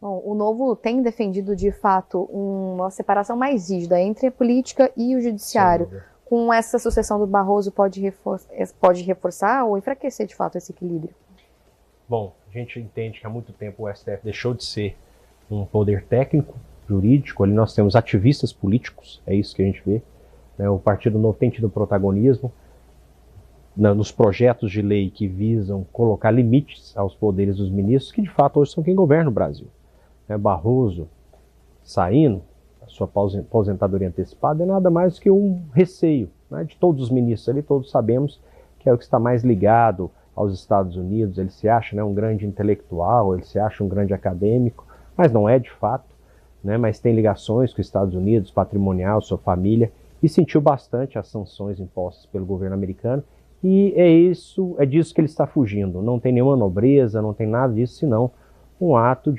Bom, o Novo tem defendido, de fato, uma separação mais rígida entre a política e o judiciário. Com essa sucessão do Barroso, pode reforçar ou enfraquecer, de fato, esse equilíbrio? Bom, a gente entende que há muito tempo o STF deixou de ser um poder técnico, jurídico. Ali nós temos ativistas políticos, é isso que a gente vê. O Partido Novo tem tido protagonismo nos projetos de lei que visam colocar limites aos poderes dos ministros, que de fato hoje são quem governa o Brasil. Barroso saindo, a sua aposentadoria antecipada é nada mais que um receio, de todos os ministros ali. Todos sabemos que é o que está mais ligado aos Estados Unidos. Ele se acha um grande intelectual, ele se acha um grande acadêmico, mas não é de fato, mas tem ligações com os Estados Unidos, patrimonial, sua família, e sentiu bastante as sanções impostas pelo governo americano, e é disso que ele está fugindo. Não tem nenhuma nobreza, não tem nada disso, senão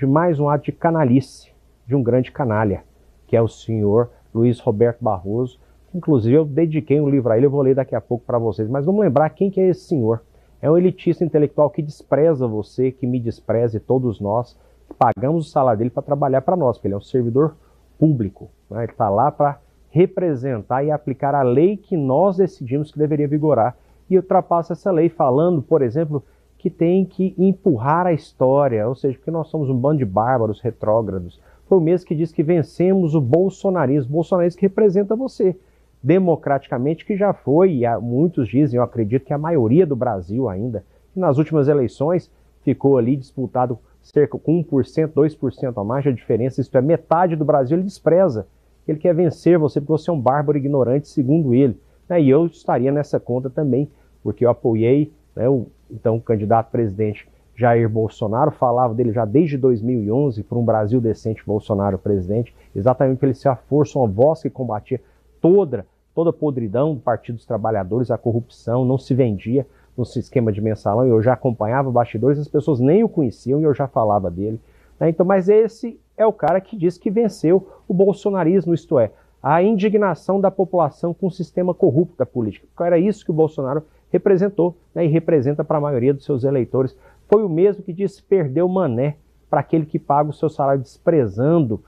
mais um ato de canalice, de um grande canalha, que é o senhor Luiz Roberto Barroso. Inclusive eu dediquei um livro a ele, eu vou ler daqui a pouco para vocês, mas vamos lembrar quem que é esse senhor. É um elitista intelectual que despreza você, que me despreza, e todos nós que pagamos o salário dele para trabalhar para nós, porque ele é um servidor público, Ele está lá para representar e aplicar a lei que nós decidimos que deveria vigorar, e ultrapassa essa lei falando, por exemplo, que tem que empurrar a história, ou seja, porque nós somos um bando de bárbaros retrógrados. Foi o mesmo que diz que vencemos o bolsonarismo que representa você, democraticamente, que já foi, e muitos dizem, eu acredito que a maioria do Brasil ainda, que nas últimas eleições ficou ali disputado cerca com 1%, 2% a mais de diferença, isto é, metade do Brasil ele despreza. Ele quer vencer você porque você é um bárbaro ignorante, segundo ele. E eu estaria nessa conta também, porque eu apoiei o candidato presidente Jair Bolsonaro, falava dele já desde 2011, por um Brasil decente, Bolsonaro presidente, exatamente para ele ser a força, uma voz que combatia toda a podridão do Partido dos Trabalhadores, a corrupção, não se vendia no esquema de mensalão, e eu já acompanhava bastidores, as pessoas nem o conheciam e eu já falava dele. Então, mas esse é o cara que diz que venceu o bolsonarismo, isto é, a indignação da população com o sistema corrupto da política. Era isso que o Bolsonaro representou, e representa para a maioria dos seus eleitores. Foi o mesmo que disse perdeu mané para aquele que paga o seu salário desprezando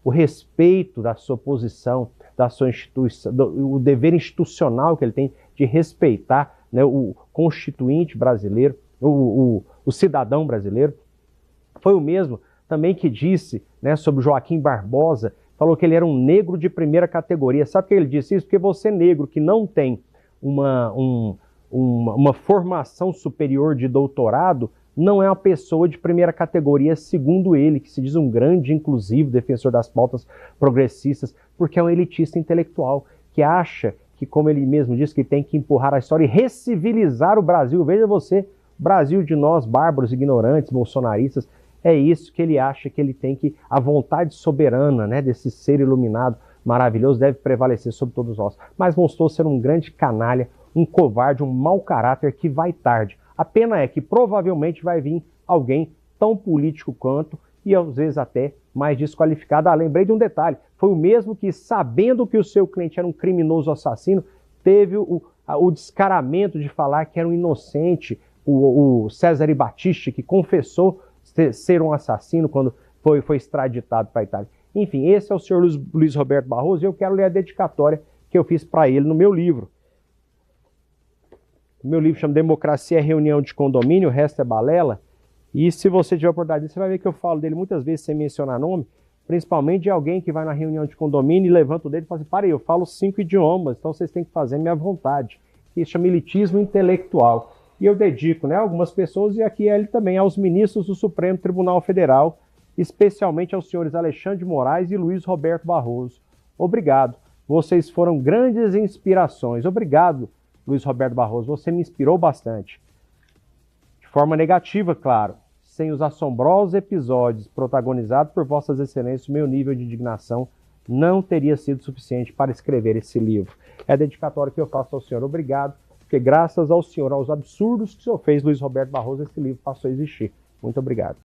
o respeito da sua posição, da sua instituição, o dever institucional que ele tem de respeitar o constituinte brasileiro, o cidadão brasileiro. Foi o mesmo também que disse sobre Joaquim Barbosa, falou que ele era um negro de primeira categoria. Sabe por que ele disse isso? Porque você, negro, que não tem uma formação superior de doutorado, não é uma pessoa de primeira categoria, segundo ele, que se diz um grande, inclusive, defensor das pautas progressistas, porque é um elitista intelectual, que acha que, como ele mesmo diz, que tem que empurrar a história e recivilizar o Brasil. Veja você, Brasil de nós, bárbaros, ignorantes, bolsonaristas, é isso que ele acha que ele tem que, a vontade soberana desse ser iluminado, maravilhoso, deve prevalecer sobre todos nós. Mas mostrou ser um grande canalha, um covarde, um mau caráter que vai tarde. A pena é que provavelmente vai vir alguém tão político quanto e às vezes até mais desqualificado. Lembrei de um detalhe, foi o mesmo que, sabendo que o seu cliente era um criminoso assassino, teve o descaramento de falar que era um inocente, o Cesare Battisti, que confessou ser um assassino quando foi extraditado para a Itália. Enfim, esse é o senhor Luiz Roberto Barroso, e eu quero ler a dedicatória que eu fiz para ele no meu livro. O meu livro chama Democracia é Reunião de Condomínio, o resto é balela. E se você tiver oportunidade, você vai ver que eu falo dele muitas vezes sem mencionar nome, principalmente de alguém que vai na reunião de condomínio e levanta o dedo e fala assim, para aí, eu falo 5 idiomas, então vocês têm que fazer minha vontade. Isso chama elitismo intelectual. E eu dedico algumas pessoas, e aqui ele também, aos ministros do Supremo Tribunal Federal, especialmente aos senhores Alexandre de Moraes e Luiz Roberto Barroso. Obrigado. Vocês foram grandes inspirações. Obrigado, Luiz Roberto Barroso. Você me inspirou bastante. De forma negativa, claro. Sem os assombrosos episódios protagonizados por vossas excelências, o meu nível de indignação não teria sido suficiente para escrever esse livro. É a dedicatória que eu faço ao senhor. Obrigado, porque graças ao senhor, aos absurdos que o senhor fez, Luiz Roberto Barroso, esse livro passou a existir. Muito obrigado.